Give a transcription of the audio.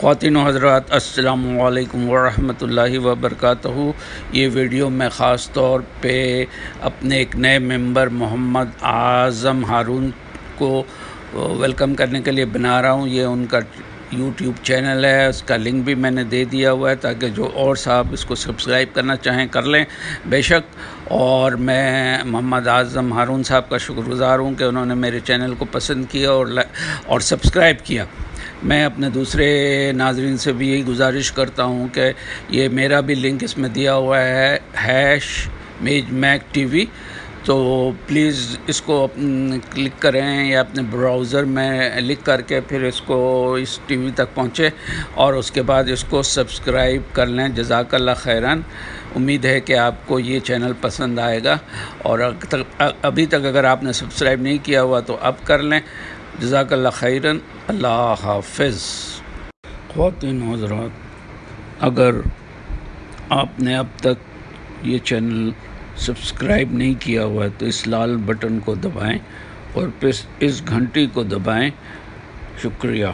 خواتین و حضرات السلام علیکم ورحمۃ اللہ وبرکاتہ۔ یہ ویڈیو میں خاص طور پہ اپنے ایک نئے ممبر محمد اعظم ہارون کو ویلکم کرنے کے لیے بنا رہا ہوں۔ یہ ان کا یوٹیوب چینل ہے، اس کا لنک بھی میں نے دے دیا ہوا ہے تاکہ جو اور صاحب اس کو سبسکرائب کرنا چاہیں کر لیں بے شک۔ اور میں محمد اعظم ہارون صاحب کا شکر گزار ہوں کہ انہوں نے میرے چینل کو پسند کیا اور سبسکرائب کیا۔ میں اپنے دوسرے ناظرین سے بھی یہی گزارش کرتا ہوں کہ یہ میرا بھی لنک اس میں دیا ہوا ہے #MageMacTV، تو پلیز اس کو کلک کریں یا اپنے براؤزر میں لکھ کر کے پھر اس کو اس ٹی وی تک پہنچے اور اس کے بعد اس کو سبسکرائب کر لیں۔ جزاک اللہ خیران۔ امید ہے کہ آپ کو یہ چینل پسند آئے گا، اور ابھی تک اگر آپ نے سبسکرائب نہیں کیا ہوا تو اب کر لیں۔ جزاک اللہ خیران۔ اللہ حافظ۔ خواتین و حضرات، اگر آپ نے اب تک یہ چینل سبسکرائب نہیں کیا ہوا ہے تو اس لال بٹن کو دبائیں اور پھر اس گھنٹی کو دبائیں۔ شکریہ۔